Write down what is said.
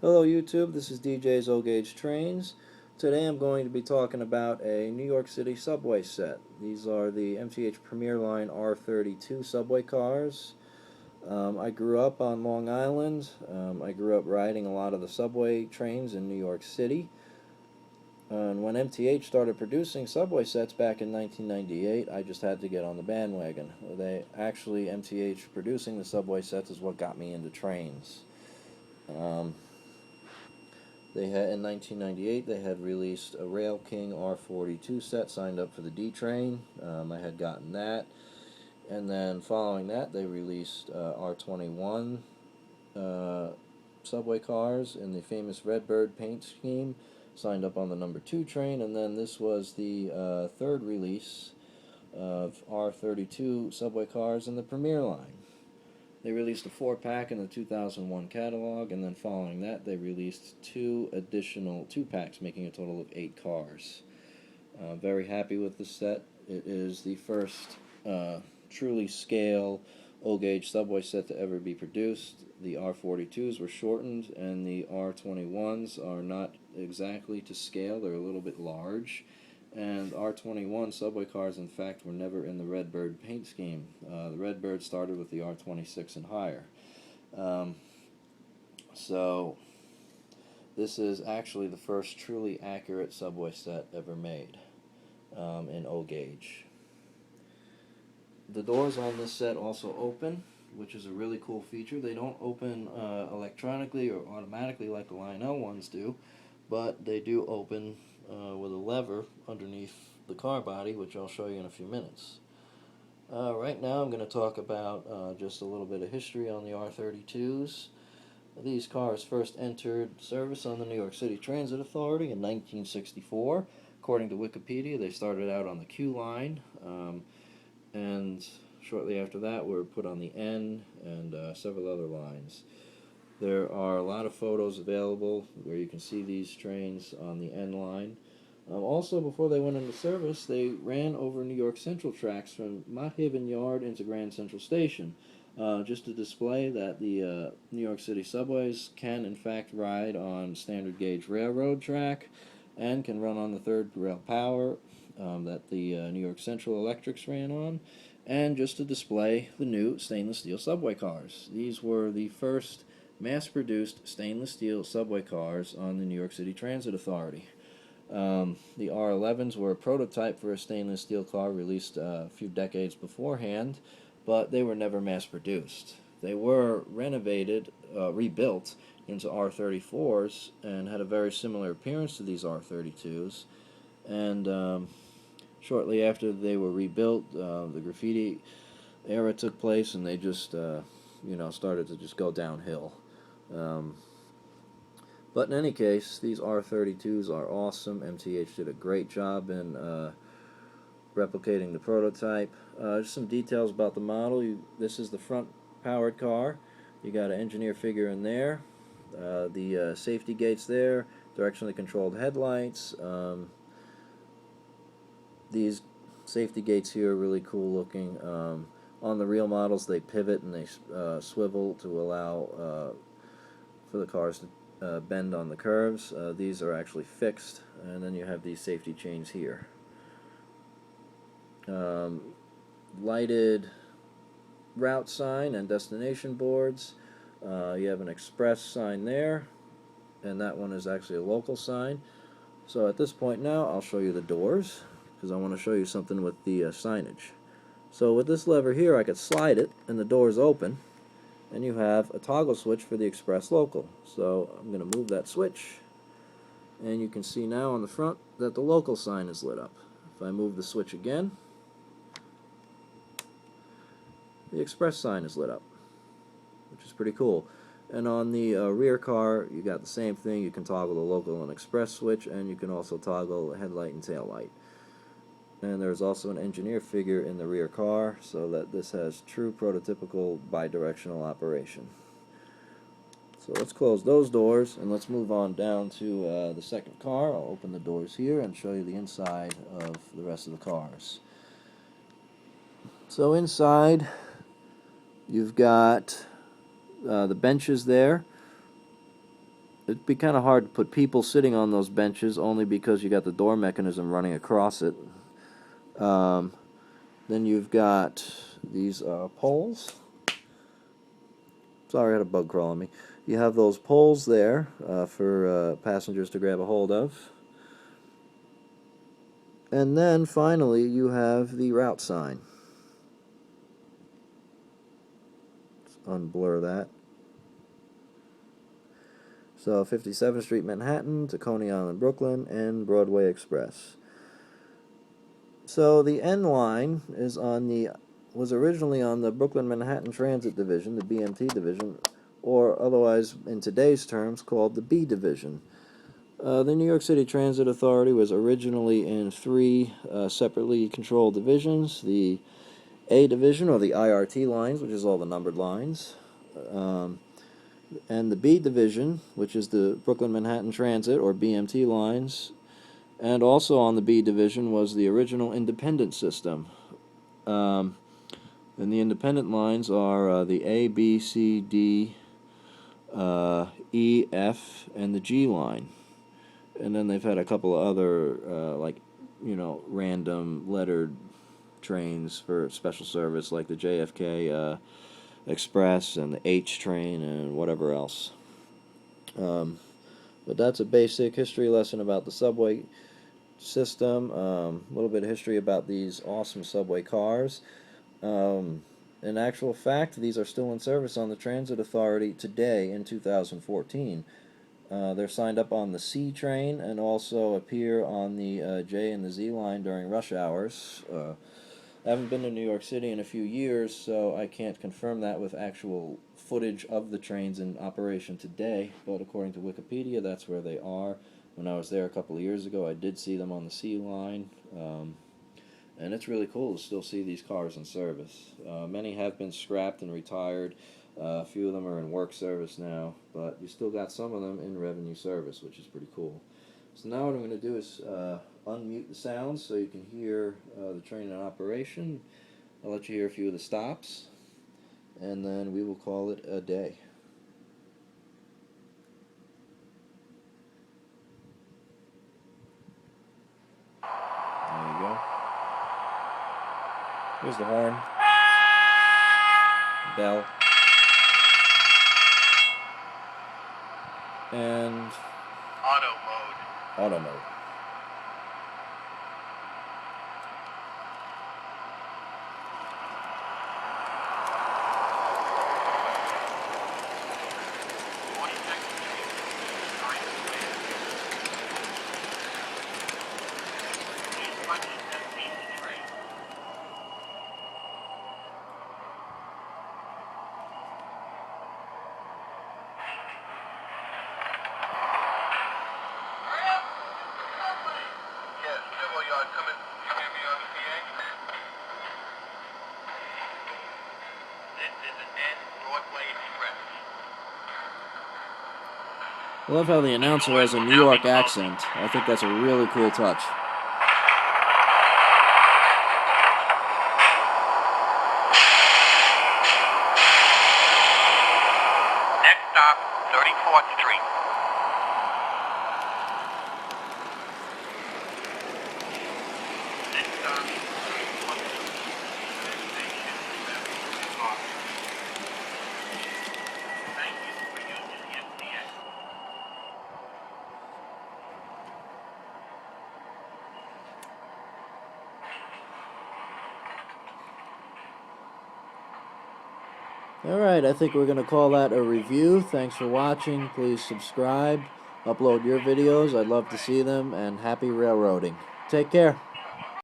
Hello YouTube, this is DJ's O-Gauge Trains. Today I'm going to be talking about a New York City subway set. These are the MTH Premier Line R32 subway cars. I grew up on Long Island. I grew up riding a lot of the subway trains in New York City. And when MTH started producing subway sets back in 1998, I just had to get on the bandwagon. MTH producing the subway sets is what got me into trains. In 1998, they had released a Rail King R42 set, signed up for the D train. I had gotten that. And then following that, they released R21 subway cars in the famous Redbird paint scheme, signed up on the number 2 train. And then this was the third release of R32 subway cars in the Premier Line. They released a 4-pack in the 2001 catalog, and then following that they released 2 additional 2-packs, making a total of 8 cars. Very happy with the set. It is the first truly scale O-Gauge subway set to ever be produced. The R42s were shortened, and the R21s are not exactly to scale. They're a little bit large. And R21 subway cars, in fact, were never in the Redbird paint scheme. The Redbird started with the R26 and higher. So this is actually the first truly accurate subway set ever made in O-Gauge. The doors on this set also open, which is a really cool feature. They don't open electronically or automatically like the Lionel ones do, but they do open with a lever underneath the car body, which I'll show you in a few minutes. Right now I'm going to talk about just a little bit of history on the R32s. These cars first entered service on the New York City Transit Authority in 1964. According to Wikipedia, they started out on the Q line, and shortly after that were put on the N and several other lines. There are a lot of photos available where you can see these trains on the N line. Also, before they went into service, they ran over New York Central tracks from Mott Haven Yard into Grand Central Station, just to display that the New York City subways can in fact ride on standard gauge railroad track and can run on the third rail power that the New York Central Electrics ran on, and just to display the new stainless steel subway cars. These were the first mass-produced stainless steel subway cars on the New York City Transit Authority. The R11s were a prototype for a stainless steel car released a few decades beforehand, but they were never mass-produced. They were rebuilt into R34s, and had a very similar appearance to these R32s. And shortly after they were rebuilt, the graffiti era took place, and they just started to just go downhill. But in any case, these R32s are awesome. MTH did a great job in replicating the prototype. Just some details about the model. This is the front-powered car. You got an engineer figure in there. The safety gates there, directionally controlled headlights. These safety gates here are really cool looking. On the real models, they pivot and they swivel to allow for the cars to bend on the curves. These are actually fixed, and then you have these safety chains here. Lighted route sign and destination boards. You have an express sign there, and that one is actually a local sign. So at this point now, I'll show you the doors, because I want to show you something with the signage. So with this lever here, I could slide it, and the doors open, and you have a toggle switch for the express local. So I'm going to move that switch, and you can see now on the front that the local sign is lit up. If I move the switch again, the express sign is lit up, which is pretty cool. And on the rear car, you got the same thing. You can toggle the local and express switch, and you can also toggle headlight and tail light. And there's also an engineer figure in the rear car, so that this has true prototypical bidirectional operation. So let's close those doors, and let's move on down to the second car. I'll open the doors here and show you the inside of the rest of the cars. So inside, you've got the benches there. it'd be kind of hard to put people sitting on those benches only because you got the door mechanism running across it. Then you've got these poles. Sorry, I had a bug crawl on me. You have those poles there for passengers to grab a hold of. And then finally you have the route sign. Let's unblur that. So 57th Street, Manhattan, to Coney Island, Brooklyn, and Broadway Express. So the N line was originally on the Brooklyn Manhattan Transit Division, the BMT division, or otherwise in today's terms called the B division. The New York City Transit Authority was originally in three separately controlled divisions: the A division, or the IRT lines, which is all the numbered lines, and the B division, which is the Brooklyn Manhattan Transit, or BMT lines. And also on the B division was the original independent system. And the independent lines are the A, B, C, D, E, F, and the G line. And then they've had a couple of other, random lettered trains for special service, like the JFK Express and the H train and whatever else. But that's a basic history lesson about the subway system. A little bit of history about these awesome subway cars. In actual fact, these are still in service on the Transit Authority today in 2014. They're signed up on the C train and also appear on the J and the Z line during rush hours. I haven't been to New York City in a few years, so I can't confirm that with actual footage of the trains in operation today, but according to Wikipedia, that's where they are. When I was there a couple of years ago, I did see them on the C line, and it's really cool to still see these cars in service. Many have been scrapped and retired. A few of them are in work service now, but you still got some of them in revenue service, which is pretty cool. So now what I'm going to do is unmute the sounds so you can hear the train in operation. I'll let you hear a few of the stops, and then we will call it a day. There you go. Here's the horn, bell, and auto mode. I love how the announcer has a New York accent. I think that's a really cool touch. Next stop, 34th Street. Next stop, 34th Street. Thank you for using the MTA. Alright, I think we're going to call that a review. Thanks for watching. Please subscribe. Upload your videos. I'd love to see them. And happy railroading. Take care.